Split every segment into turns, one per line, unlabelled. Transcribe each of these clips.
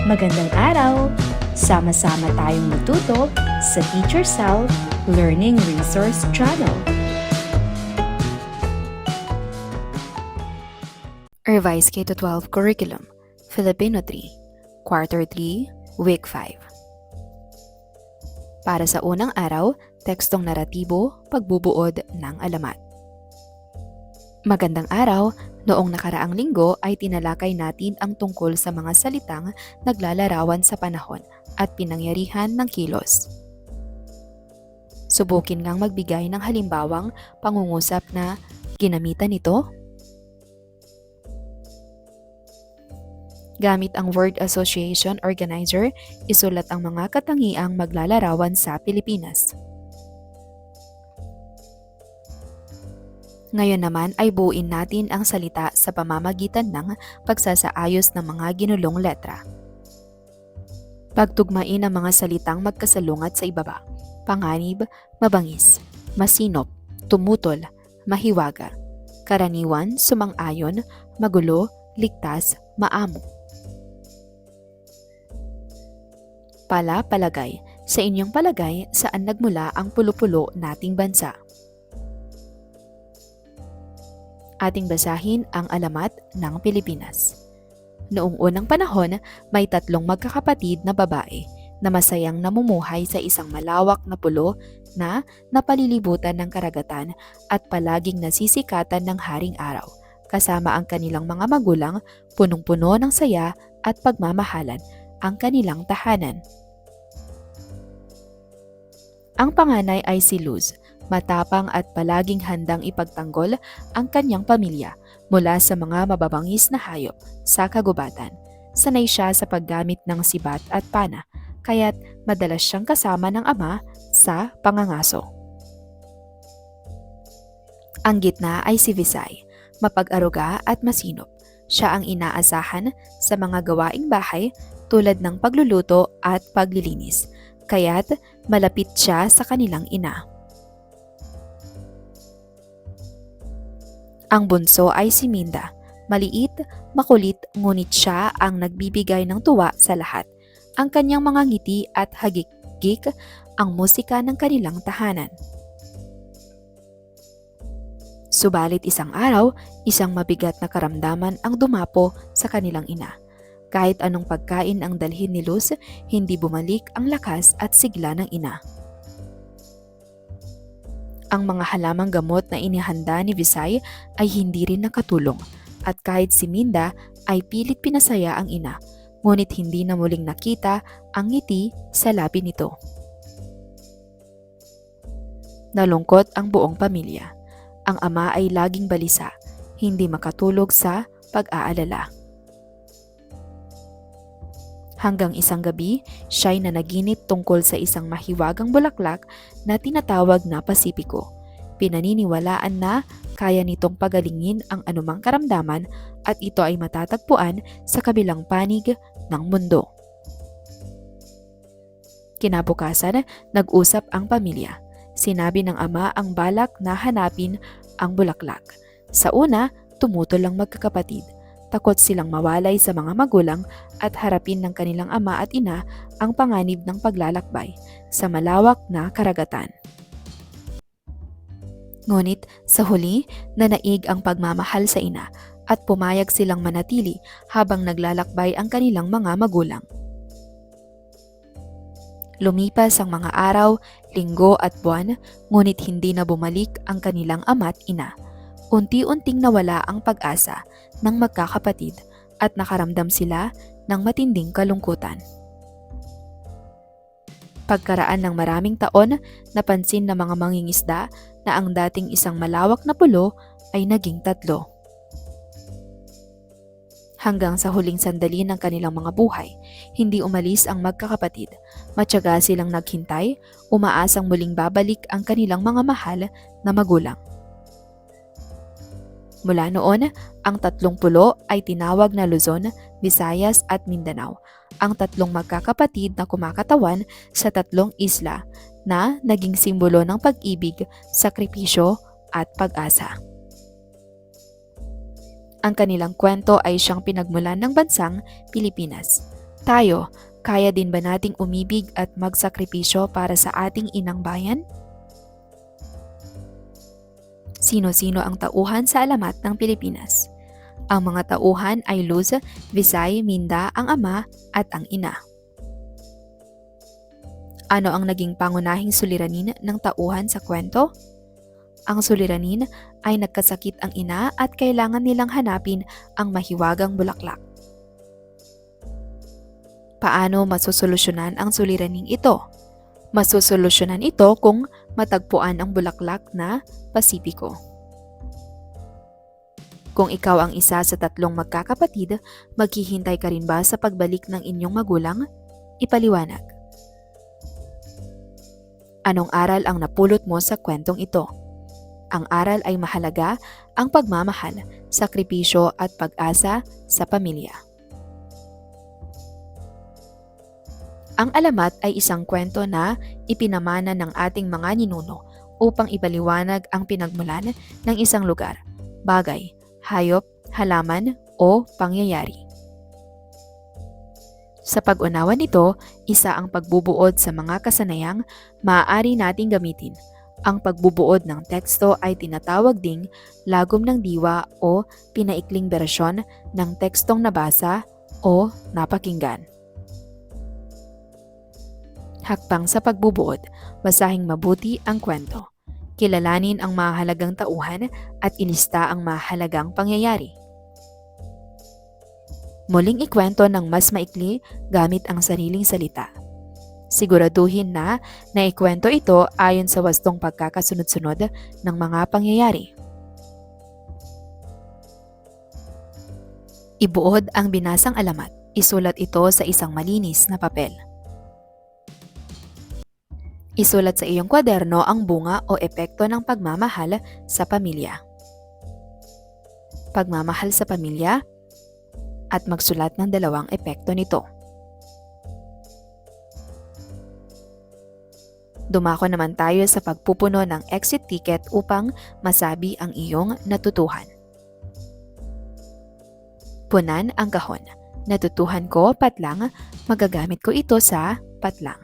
Magandang araw! Sama-sama tayong matuto sa Teacher Sal Learning Resource Channel.
Revised K-12 Curriculum, Filipino 3, Quarter 3, Week 5. Para sa unang araw, tekstong naratibo, pagbubuod ng alamat. Magandang araw! Noong nakaraang linggo ay tinalakay natin ang tungkol sa mga salitang naglalarawan sa panahon at pinangyarihan ng kilos. Subukin ngang magbigay ng halimbawang pangungusap na ginamitan ito. Gamit ang word association organizer, isulat ang mga katangiang maglalarawan sa Pilipinas. Ngayon naman ay buuin natin ang salita sa pamamagitan ng pagsasaayos ng mga ginulong letra. Pagtugmain ang mga salitang magkasalungat sa ibaba. Panganib, mabangis, masinop, tumutol, mahiwaga, karaniwan, sumang-ayon, magulo, ligtas, maamo. Palagay. Sa inyong palagay, saan nagmula ang pulo-pulo nating bansa? Ating basahin ang alamat ng Pilipinas. Noong unang panahon, may 3 magkakapatid na babae na masayang namumuhay sa isang malawak na pulo na napalilibutan ng karagatan at palaging nasisikatan ng haring araw. Kasama ang kanilang mga magulang, punong-puno ng saya at pagmamahalan ang kanilang tahanan. Ang panganay ay si Luz, matapang at palaging handang ipagtanggol ang kanyang pamilya mula sa mga mababangis na hayop sa kagubatan. Sanay siya sa paggamit ng sibat at pana, kaya't madalas siyang kasama ng ama sa pangangaso. Ang gitna ay si Visay, mapag-aruga at masinop. Siya ang inaasahan sa mga gawaing bahay tulad ng pagluluto at paglilinis, kaya't malapit siya sa kanilang ina. Ang bunso ay si Minda, maliit, makulit ngunit siya ang nagbibigay ng tuwa sa lahat. Ang kanyang mga ngiti at hagik-gik ang musika ng kanilang tahanan. Subalit isang araw, isang mabigat na karamdaman ang dumapo sa kanilang ina. Kahit anong pagkain ang dalhin ni Luz, hindi bumalik ang lakas at sigla ng ina. Ang mga halamang gamot na inihanda ni Visay ay hindi rin nakatulong at kahit si Minda ay pilit pinasaya ang ina, ngunit hindi na muling nakita ang ngiti sa labi nito. Nalungkot ang buong pamilya. Ang ama ay laging balisa, hindi makatulog sa pag-aalala. Hanggang isang gabi, siya'y nanaginip tungkol sa isang mahiwagang bulaklak na tinatawag na Pasipiko. Pinaniniwalaan na kaya nitong pagalingin ang anumang karamdaman at ito ay matatagpuan sa kabilang panig ng mundo. Kinabukasan, nag-usap ang pamilya. Sinabi ng ama ang balak na hanapin ang bulaklak. Sa una, tumutol ang magkakapatid. Takot silang mawalay sa mga magulang at harapin ng kanilang ama at ina ang panganib ng paglalakbay sa malawak na karagatan. Ngunit sa huli, nanaig ang pagmamahal sa ina at pumayag silang manatili habang naglalakbay ang kanilang mga magulang. Lumipas ang mga araw, linggo at buwan, ngunit hindi na bumalik ang kanilang ama at ina. Unti-unting nawala ang pag-asa ng magkakapatid at nakaramdam sila ng matinding kalungkutan. Pagkaraan ng maraming taon, napansin ng mga mangingisda na ang dating isang malawak na pulo ay naging 3. Hanggang sa huling sandali ng kanilang mga buhay, hindi umalis ang magkakapatid. Matyaga silang naghintay, umaasang muling babalik ang kanilang mga mahal na magulang. Mula noon, ang 3 pulo ay tinawag na Luzon, Visayas at Mindanao, ang 3 magkakapatid na kumakatawan sa 3 isla na naging simbolo ng pag-ibig, sakripisyo at pag-asa. Ang kanilang kwento ay siyang pinagmulan ng bansang Pilipinas. Tayo, kaya din ba nating umibig at magsakripisyo para sa ating inang bayan? Sino-sino ang tauhan sa alamat ng Pilipinas? Ang mga tauhan ay Luz, Visay, Minda, ang ama at ang ina. Ano ang naging pangunahing suliranin ng tauhan sa kwento? Ang suliranin ay nagkasakit ang ina at kailangan nilang hanapin ang mahiwagang bulaklak. Paano masusolusyonan ang suliraning ito? Masusolusyonan ito kung matagpuan ang bulaklak na Pasipiko. Kung ikaw ang isa sa 3 magkakapatid, maghihintay ka rin ba sa pagbalik ng inyong magulang? Ipaliwanag. Anong aral ang napulot mo sa kwentong ito? Ang aral ay mahalaga ang pagmamahal, sakripisyo at pag-asa sa pamilya. Ang alamat ay isang kwento na ipinamana ng ating mga ninuno upang ipaliwanag ang pinagmulan ng isang lugar, bagay, hayop, halaman o pangyayari. Sa pag-unawa nito, isa ang pagbubuod sa mga kasanayang maaari nating gamitin. Ang pagbubuod ng teksto ay tinatawag ding lagom ng diwa o pinaikling bersyon ng tekstong nabasa o napakinggan. Hakbang sa pagbubuod, basahing mabuti ang kwento. Kilalanin ang mahalagang tauhan at ilista ang mahalagang pangyayari. Muling ikwento ng mas maikli gamit ang sariling salita. Siguraduhin na naikwento ito ayon sa wastong pagkakasunod-sunod ng mga pangyayari. Ibuod ang binasang alamat. Isulat ito sa isang malinis na papel. Isulat sa iyong kwaderno ang bunga o epekto ng pagmamahal sa pamilya. Pagmamahal sa pamilya at magsulat ng 2 epekto nito. Dumako naman tayo sa pagpupuno ng exit ticket upang masabi ang iyong natutuhan. Punan ang kahon. Natutuhan ko patlang, magagamit ko ito sa patlang.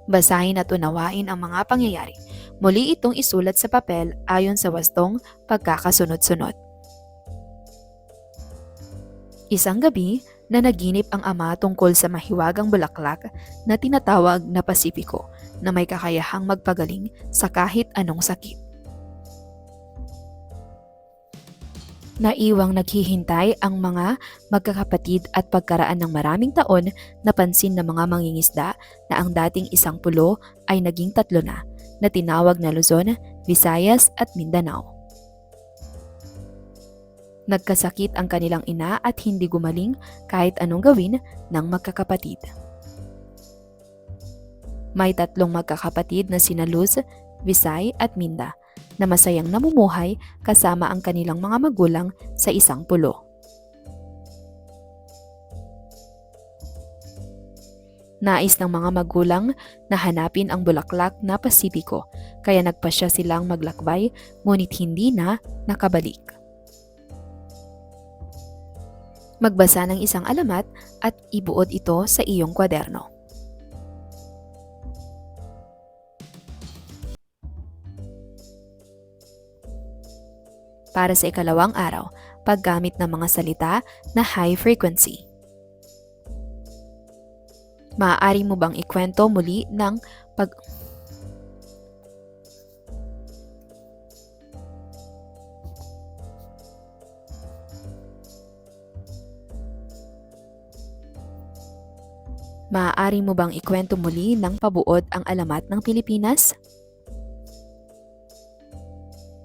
Basahin at unawain ang mga pangyayari. Muli itong isulat sa papel ayon sa wastong pagkakasunod-sunod. Isang gabi, nanaginip ang ama tungkol sa mahiwagang bulaklak na tinatawag na Pasipiko na may kakayahang magpagaling sa kahit anong sakit. Naiwang naghihintay ang mga magkakapatid at pagkaraan ng maraming taon, napansin ng mga mangingisda na ang dating 10 ay naging 3 na tinawag na Luzon, Visayas at Mindanao. Nagkasakit ang kanilang ina at hindi gumaling kahit anong gawin ng magkakapatid. May 3 magkakapatid na sina Luz, Visay at Minda na masayang namumuhay kasama ang kanilang mga magulang sa 10. Nais ng mga magulang na hanapin ang bulaklak na Pasipiko, kaya nagpasya silang maglakbay ngunit hindi na nakabalik. Magbasa ng isang alamat at ibuod ito sa iyong kwaderno. Para sa ikalawang araw, paggamit ng mga salita na high frequency. Maaari mo bang ikwento muli ng Maaari mo bang ikwento muli ng pabuod ang alamat ng Pilipinas?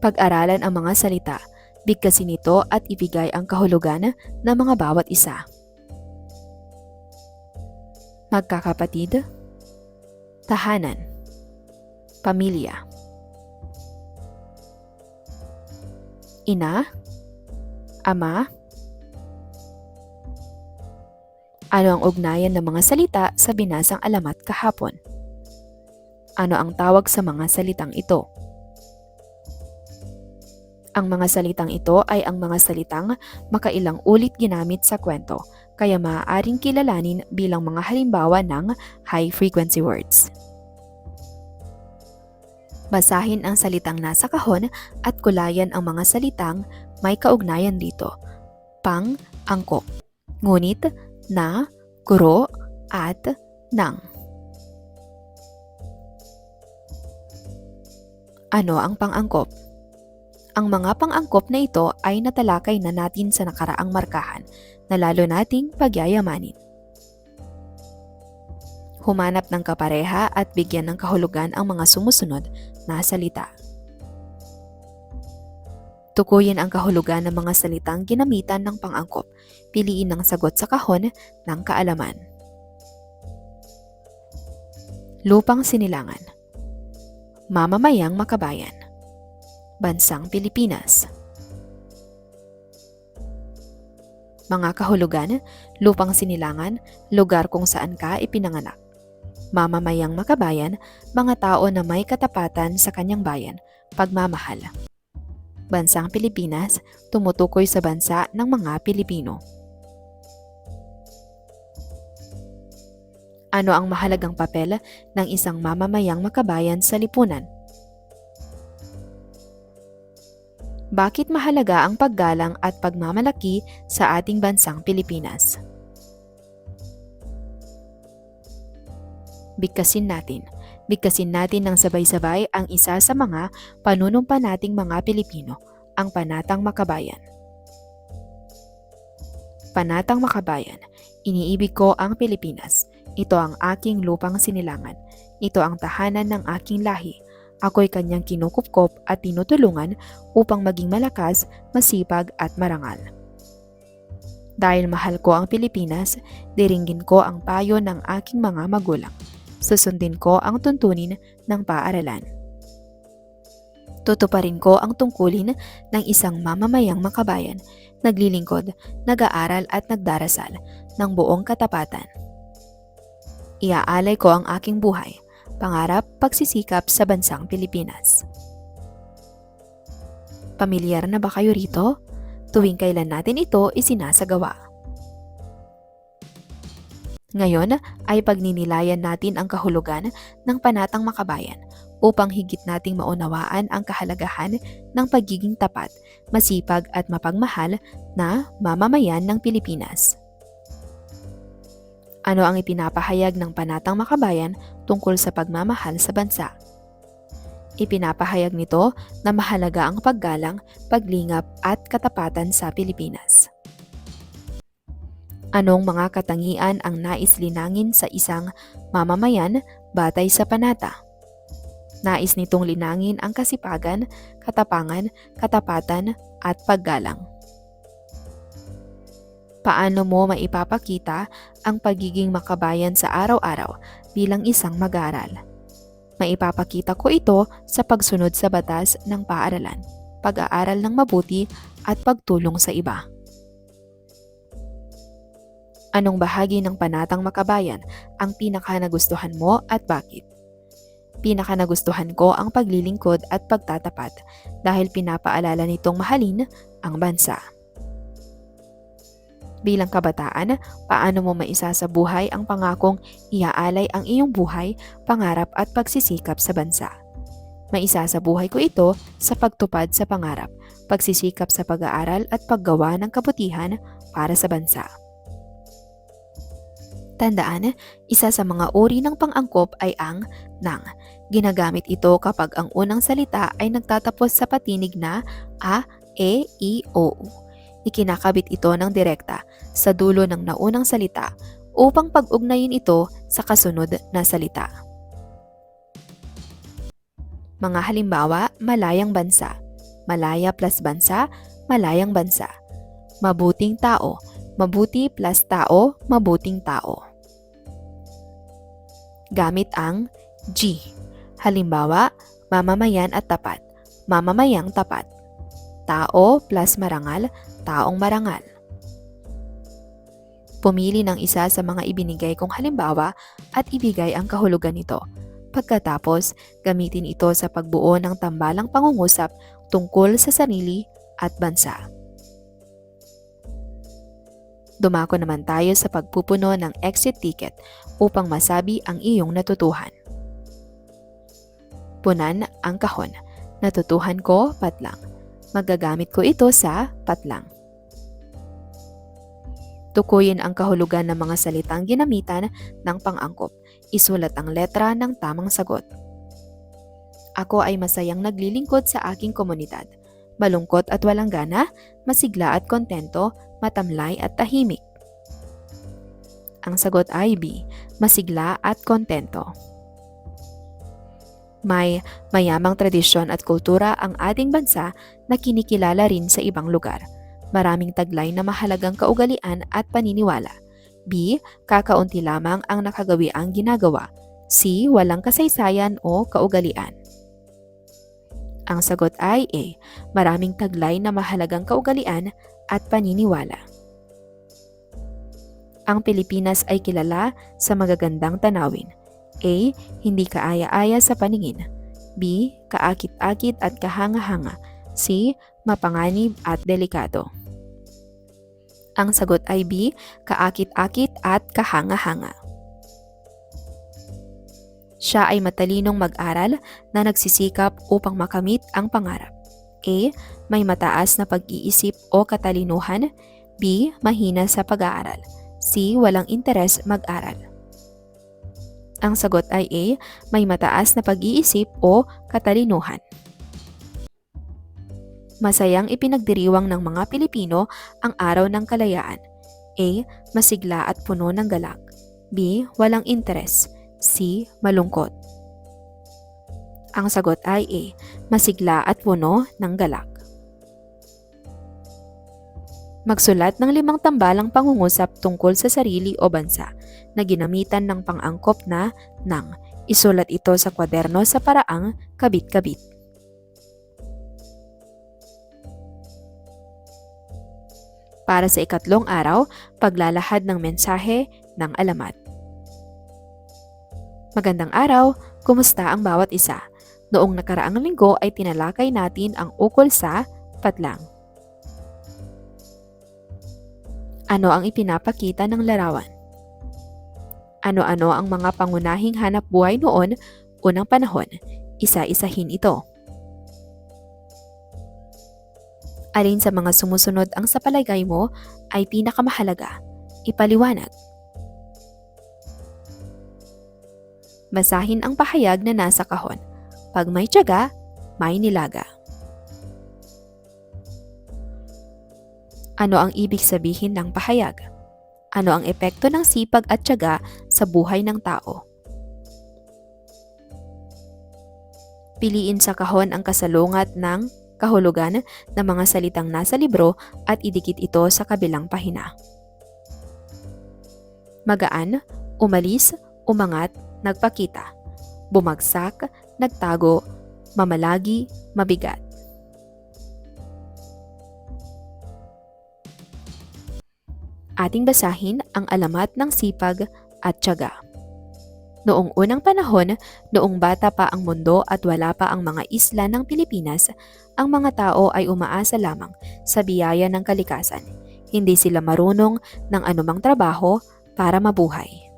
Pag-aralan ang mga salita, bigkasin ito at ibigay ang kahulugan ng mga bawat isa. Magkakapatid, tahanan, pamilya, ina, ama. Ano ang ugnayan ng mga salita sa binasang alamat kahapon? Ano ang tawag sa mga salitang ito? Ang mga salitang ito ay ang mga salitang makailang ulit ginamit sa kwento, kaya maaaring kilalanin bilang mga halimbawa ng high-frequency words. Basahin ang salitang nasa kahon at kulayan ang mga salitang may kaugnayan dito. Pang, angkop. Ngunit, na, guro, at nang. Ano ang pang-angkop? Ang mga pang-angkop na ito ay natalakay na natin sa nakaraang markahan na lalo nating pagyayamanin. Humanap ng kapareha at bigyan ng kahulugan ang mga sumusunod na salita. Tukuyin ang kahulugan ng mga salitang ginamitan ng pang-angkop. Piliin ang sagot sa kahon ng kaalaman. Lupang sinilangan. Mamamayang makabayan. Bansang Pilipinas. Mga kahulugan, lupang sinilangan, lugar kung saan ka ipinanganak. Mamamayang makabayan, mga tao na may katapatan sa kanyang bayan, pagmamahal. Bansang Pilipinas, tumutukoy sa bansa ng mga Pilipino. Ano ang mahalagang papel ng isang mamamayang makabayan sa lipunan? Bakit mahalaga ang paggalang at pagmamalaki sa ating bansang Pilipinas? Bigkasin natin. Bigkasin natin ng sabay-sabay ang isa sa mga panunumpa nating mga Pilipino, ang Panatang Makabayan. Panatang Makabayan, iniibig ko ang Pilipinas. Ito ang aking lupang sinilangan. Ito ang tahanan ng aking lahi. Ako'y kanyang kinukupkop at tinutulungan upang maging malakas, masipag at marangal. Dahil mahal ko ang Pilipinas, diringgin ko ang payo ng aking mga magulang. Susundin ko ang tuntunin ng paaralan. Tutuparin ko ang tungkulin ng isang mamamayang makabayan, naglilingkod, nag-aaral at nagdarasal ng buong katapatan. Iaalay ko ang aking buhay, pangarap, pagsisikap sa bansang Pilipinas. Pamilyar na ba kayo rito? Tuwing kailan natin ito isinasagawa? Ngayon ay pagninilayan natin ang kahulugan ng Panatang Makabayan upang higit nating maunawaan ang kahalagahan ng pagiging tapat, masipag at mapagmahal na mamamayan ng Pilipinas. Ano ang ipinapahayag ng Panatang Makabayan tungkol sa pagmamahal sa bansa? Ipinapahayag nito na mahalaga ang paggalang, paglingap at katapatan sa Pilipinas. Anong mga katangian ang nais linangin sa isang mamamayan batay sa panata? Nais nitong linangin ang kasipagan, katapangan, katapatan at paggalang. Paano mo maipapakita ang pagiging makabayan sa araw-araw bilang isang mag-aaral? Maipapakita ko ito sa pagsunod sa batas ng paaralan, pag-aaral ng mabuti at pagtulong sa iba. Anong bahagi ng Panatang Makabayan ang pinaka-nagustuhan mo at bakit? Pinaka-nagustuhan ko ang paglilingkod at pagtatapat dahil pinapaalala nitong mahalin ang bansa. Bilang kabataan, paano mo maisasabuhay ang pangakong iaalay ang iyong buhay, pangarap at pagsisikap sa bansa? Maisasabuhay ko ito sa pagtupad sa pangarap, pagsisikap sa pag-aaral at paggawa ng kabutihan para sa bansa. Tandaan, isa sa mga uri ng pang-angkop ay ang nang. Ginagamit ito kapag ang unang salita ay nagtatapos sa patinig na a, e, i, o, u. Ikinakabit ito ng direkta sa dulo ng naunang salita upang pag-ugnayin ito sa kasunod na salita. Mga halimbawa, malayang bansa, malaya plus bansa, malayang bansa. Mabuting tao, mabuti plus tao, mabuting tao. Gamit ang G. Halimbawa, mamamayan at tapat, mamamayang tapat. Tao plus marangal, taong marangal. Pumili ng isa sa mga ibinigay kong halimbawa at ibigay ang kahulugan nito. Pagkatapos, gamitin ito sa pagbuo ng tambalang pangungusap tungkol sa sarili at bansa. Dumako naman tayo sa pagpupuno ng exit ticket upang masabi ang iyong natutuhan. Punan ang kahon. Natutuhan ko, patlang. Magagamit ko ito sa patlang. Tukuyin ang kahulugan ng mga salitang ginamitan ng pang-angkop. Isulat ang letra ng tamang sagot. Ako ay masayang naglilingkod sa aking komunidad. Malungkot at walang gana, masigla at kontento, matamlay at tahimik. Ang sagot ay B, masigla at kontento. May mayamang tradisyon at kultura ang ating bansa na kinikilala rin sa ibang lugar. Maraming taglay na mahalagang kaugalian at paniniwala. B, kakaunti lamang ang nakagawiang ginagawa. C, walang kasaysayan o kaugalian. Ang sagot ay A, maraming taglay na mahalagang kaugalian at paniniwala. Ang Pilipinas ay kilala sa magagandang tanawin. A, hindi kaaya-aya sa paningin. B, kaakit-akit at kahanga-hanga. C, mapanganib at delikado. Ang sagot ay B, kaakit-akit at kahanga-hanga. Siya ay matalinong mag-aral na nagsisikap upang makamit ang pangarap. A, may mataas na pag-iisip o katalinuhan. B, mahina sa pag-aaral. C, walang interes mag-aral. Ang sagot ay A, may mataas na pag-iisip o katalinuhan. Masayang ipinagdiriwang ng mga Pilipino ang Araw ng Kalayaan. A, masigla at puno ng galak. B, walang interes. C, malungkot. Ang sagot ay A, masigla at puno ng galak. Magsulat ng 5 tambalang pangungusap tungkol sa sarili o bansa na ginamitan ng pang-angkop na nang. Isulat ito sa kwaderno sa paraang kabit-kabit. Para sa ikatlong araw, paglalahad ng mensahe ng alamat. Magandang araw, kumusta ang bawat isa? Noong nakaraang linggo ay tinalakay natin ang ukol sa patlang. Ano ang ipinapakita ng larawan? Ano-ano ang mga pangunahing hanap buhay noon, unang panahon? Isa-isahin ito. Alin sa mga sumusunod ang sa palagay mo ay pinakamahalaga? Ipaliwanag. Basahin ang pahayag na nasa kahon. Pag may tiyaga, may nilaga. Ano ang ibig sabihin ng pahayag? Ano ang epekto ng sipag at tiyaga sa buhay ng tao? Piliin sa kahon ang kasalungat ng kahulugan ng mga salitang nasa libro at idikit ito sa kabilang pahina. Magaan, umalis, umangat, nagpakita. Bumagsak, nagtago, mamalagi, mabigat. Ating basahin ang alamat ng sipag at tiyaga. Noong unang panahon, noong bata pa ang mundo at wala pa ang mga isla ng Pilipinas, ang mga tao ay umaasa lamang sa biyaya ng kalikasan. Hindi sila marunong ng anumang trabaho para mabuhay.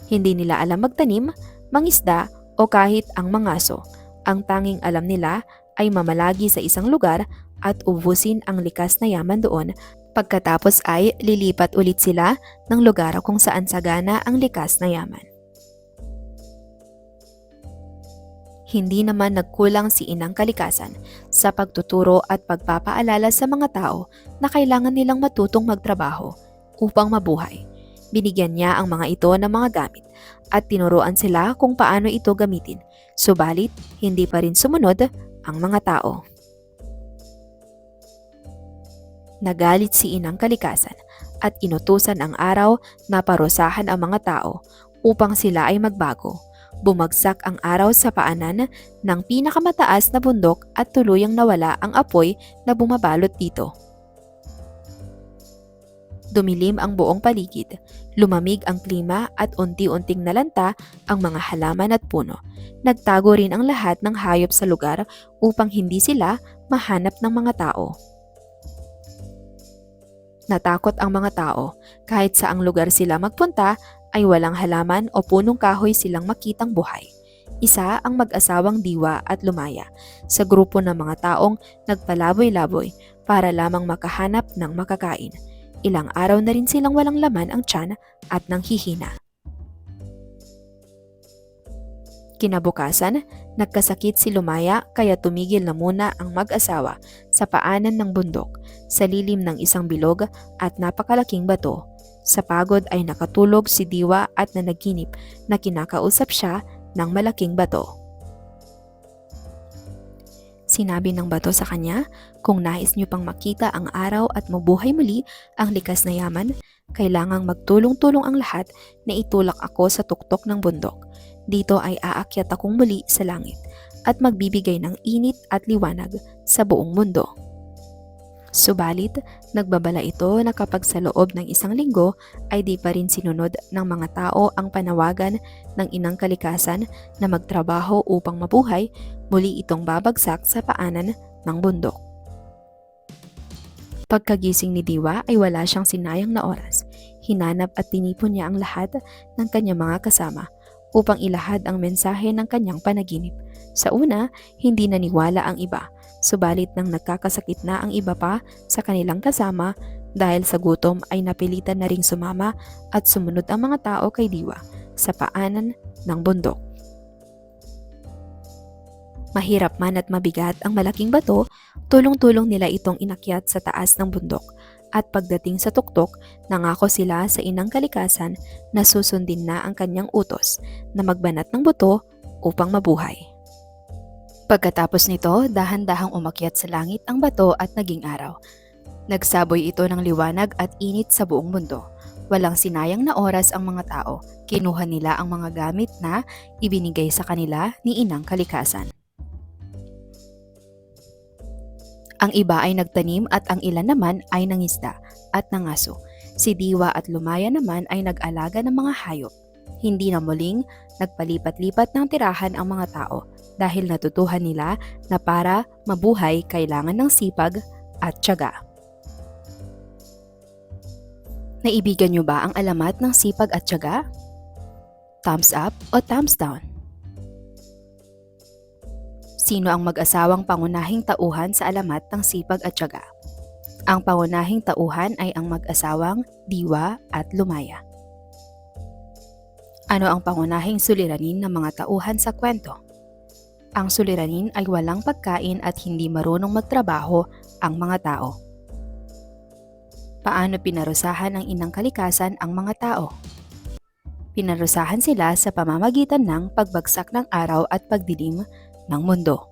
Hindi nila alam magtanim, mangisda o kahit ang mangaso. Ang tanging alam nila ay mamalagi sa isang lugar at ubusin ang likas na yaman doon. Pagkatapos ay lilipat ulit sila ng lugar kung saan sagana ang likas na yaman. Hindi naman nagkulang si Inang Kalikasan sa pagtuturo at pagpapaalala sa mga tao na kailangan nilang matutong magtrabaho upang mabuhay. Binigyan niya ang mga ito ng mga gamit at tinuruan sila kung paano ito gamitin. Subalit, hindi pa rin sumunod ang mga tao. Nagalit si Inang Kalikasan at inutusan ang araw na parusahan ang mga tao upang sila ay magbago. Bumagsak ang araw sa paanan ng pinakamataas na bundok at tuluyang nawala ang apoy na bumabalot dito. Dumilim ang buong paligid, lumamig ang klima at unti-unting nalanta ang mga halaman at puno. Nagtago rin ang lahat ng hayop sa lugar upang hindi sila mahanap ng mga tao. Natakot ang mga tao, kahit saang lugar sila magpunta ay walang halaman o punong kahoy silang makitang buhay. Isa ang mag-asawang Diwa at Lumaya sa grupo ng mga taong nagpalaboy-laboy para lamang makahanap ng makakain. Ilang araw na rin silang walang laman ang tiyan at nanghihina. Kinabukasan, nagkasakit si Lumaya kaya tumigil na muna ang mag-asawa sa paanan ng bundok sa lilim ng isang bilog at napakalaking bato. Sa pagod ay nakatulog si Diwa at nanaginip na kinakausap siya ng malaking bato. Sinabi ng bato sa kanya, kung nais niyo pang makita ang araw at mabuhay muli ang likas na yaman, kailangang magtulong-tulong ang lahat na itulak ako sa tuktok ng bundok. Dito ay aakyat akong muli sa langit at magbibigay ng init at liwanag sa buong mundo. Subalit, nagbabala ito na kapag sa loob ng isang linggo ay di pa rin sinunod ng mga tao ang panawagan ng inang kalikasan na magtrabaho upang mabuhay, muli itong babagsak sa paanan ng bundok. Pagkagising ni Diwa ay wala siyang sinayang na oras. Hinanap at tinipon niya ang lahat ng kanyang mga kasama upang ilahad ang mensahe ng kanyang panaginip. Sa una, hindi naniwala ang iba, subalit nang nagkakasakit na ang iba pa sa kanilang kasama dahil sa gutom ay napilitan na ring sumama at sumunod ang mga tao kay Diwa sa paanan ng bundok. Mahirap man at mabigat ang malaking bato, tulong-tulong nila itong inakyat sa taas ng bundok. At pagdating sa tuktok, nangako sila sa inang kalikasan na susundin na ang kanyang utos na magbanat ng buto upang mabuhay. Pagkatapos nito, dahan-dahang umakyat sa langit ang bato at naging araw. Nagsaboy ito ng liwanag at init sa buong mundo. Walang sinayang na oras ang mga tao. Kinuha nila ang mga gamit na ibinigay sa kanila ni inang kalikasan. Ang iba ay nagtanim at ang ilan naman ay nangisda at nangaso. Si Diwa at Lumaya naman ay nag-alaga ng mga hayop. Hindi na muling nagpalipat-lipat ng tirahan ang mga tao dahil natutuhan nila na para mabuhay kailangan ng sipag at tiyaga. Naibigan niyo ba ang alamat ng sipag at tiyaga? Thumbs up o thumbs down? Sino ang mag-asawang pangunahing tauhan sa alamat ng sipag at tiyaga? Ang pangunahing tauhan ay ang mag-asawang Diwa at Lumaya. Ano ang pangunahing suliranin ng mga tauhan sa kwento? Ang suliranin ay walang pagkain at hindi marunong magtrabaho ang mga tao. Paano pinarusahan ng inang kalikasan ang mga tao? Pinarusahan sila sa pamamagitan ng pagbagsak ng araw at pagdilim ng mundo.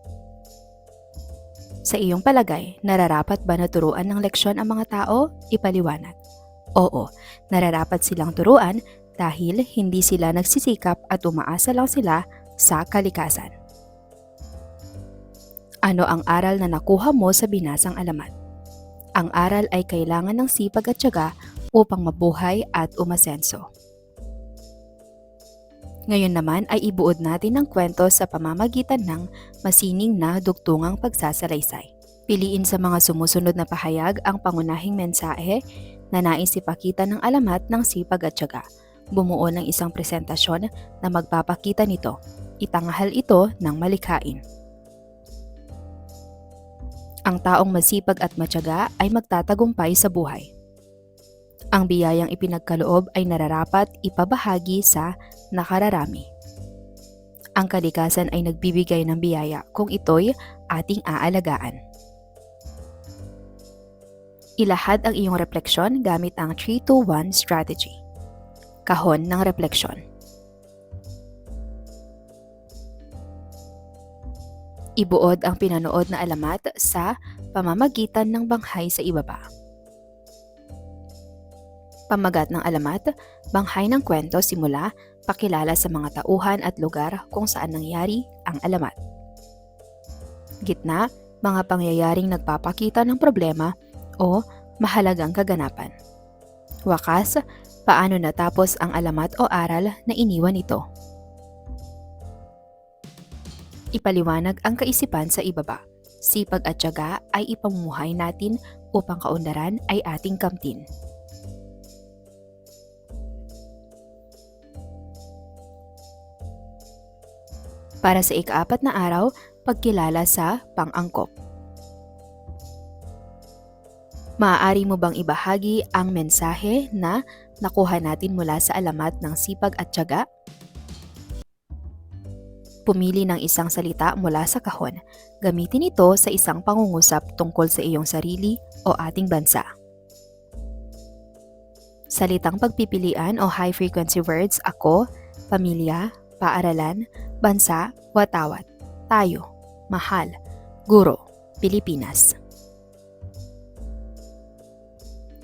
Sa iyong palagay, nararapat ba na turuan ng leksyon ang mga tao? Ipaliwanag. Oo, nararapat silang turuan dahil hindi sila nagsisikap at umaasa lang sila sa kalikasan. Ano ang aral na nakuha mo sa binasang alamat? Ang aral ay kailangan ng sipag at tiyaga upang mabuhay at umasenso. Ngayon naman ay ibuod natin ang kwento sa pamamagitan ng masining na dugtungang pagsasalaysay. Piliin sa mga sumusunod na pahayag ang pangunahing mensahe na nais ipakita ng alamat ng sipag at tiyaga. Bumuo ng isang presentasyon na magpapakita nito. Itanghal ito ng malikhain. Ang taong masipag at matyaga ay magtatagumpay sa buhay. Ang biyayang ipinagkaloob ay nararapat ipabahagi sa nakararami. Ang kalikasan ay nagbibigay ng biyaya kung ito'y ating aalagaan. Ilahad ang iyong refleksyon gamit ang 3-2-1 strategy. Kahon ng refleksyon. Ibuod ang pinanood na alamat sa pamamagitan ng banghay sa ibaba. Pamagat ng alamat, banghay ng kwento simula, pakilala sa mga tauhan at lugar kung saan nangyari ang alamat. Gitna, mga pangyayaring nagpapakita ng problema o mahalagang kaganapan. Wakas, paano natapos ang alamat o aral na iniwan ito? Ipaliwanag ang kaisipan sa ibaba. Sipag at tiyaga ay ipamumuhay natin upang kaunlaran ay ating kamtin. Para sa ika-4 na araw, pagkilala sa pang-angkop. Maaari mo bang ibahagi ang mensahe na nakuha natin mula sa alamat ng sipag at tiyaga? Pumili ng isang salita mula sa kahon. Gamitin ito sa isang pangungusap tungkol sa iyong sarili o ating bansa. Salitang pagpipilian o high-frequency words ako, pamilya, paaralan, bansa, watawat, tayo, mahal, guro, Pilipinas.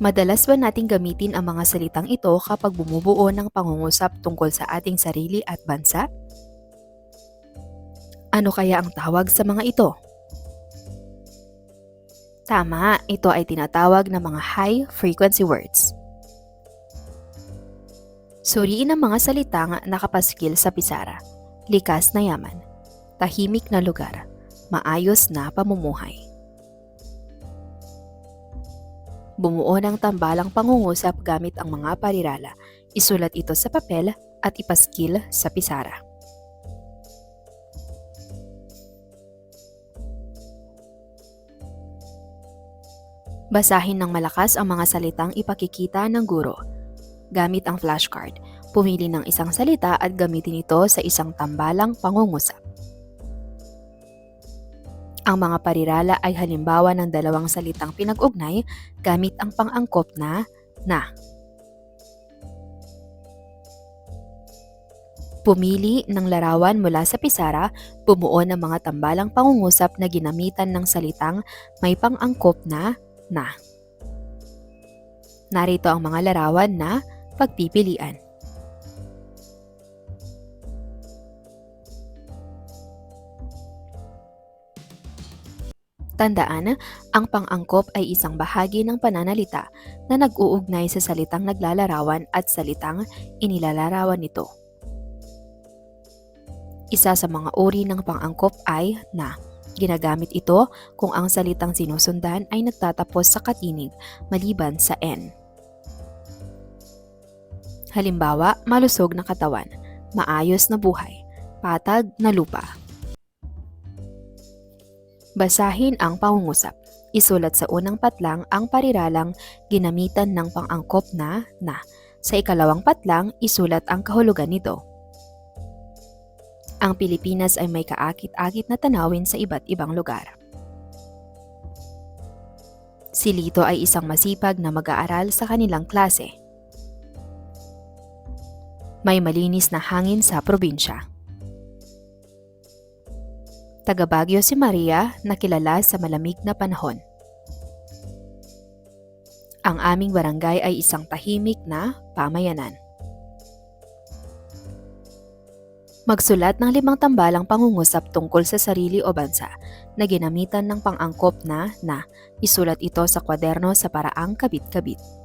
Madalas ba nating gamitin ang mga salitang ito kapag bumubuo ng pangungusap tungkol sa ating sarili at bansa? Ano kaya ang tawag sa mga ito? Tama, ito ay tinatawag na mga high-frequency words. Suriin ang mga salitang nakapaskil sa pisara. Likas na yaman, tahimik na lugar, maayos na pamumuhay. Bumuo ng tambalang pangungusap gamit ang mga parirala. Isulat ito sa papel at ipaskil sa pisara. Basahin ng malakas ang mga salitang ipakikita ng guro. Gamit ang flashcard. Pumili ng isang salita at gamitin ito sa isang tambalang pangungusap. Ang mga parirala ay halimbawa ng dalawang salitang pinag-ugnay gamit ang pang-angkop na na. Pumili ng larawan mula sa pisara, bumuo ng mga tambalang pangungusap na ginamitan ng salitang may pang-angkop na na. Narito ang mga larawan na pagpipilian. Tandaan, ang pang-angkop ay isang bahagi ng pananalita na nag-uugnay sa salitang naglalarawan at salitang inilalarawan nito. Isa sa mga uri ng pang-angkop ay na. Ginagamit ito kung ang salitang sinusundan ay nagtatapos sa katinig maliban sa N. Halimbawa, malusog na katawan, maayos na buhay, patag na lupa. Basahin ang pangungusap. Isulat sa unang patlang ang pariralang ginamitan ng pang-angkop na na. Sa ikalawang patlang, isulat ang kahulugan nito. Ang Pilipinas ay may kaakit-akit na tanawin sa iba't ibang lugar. Si Lito ay isang masipag na mag-aaral sa kanilang klase. May malinis na hangin sa probinsya. Taga Baguio si Maria na kilala sa malamig na panahon. Ang aming barangay ay isang tahimik na pamayanan. Magsulat ng 5 tambalang pangungusap tungkol sa sarili o bansa na ginamitan ng pang-angkop na na. Isulat ito sa kwaderno sa paraang kabit-kabit.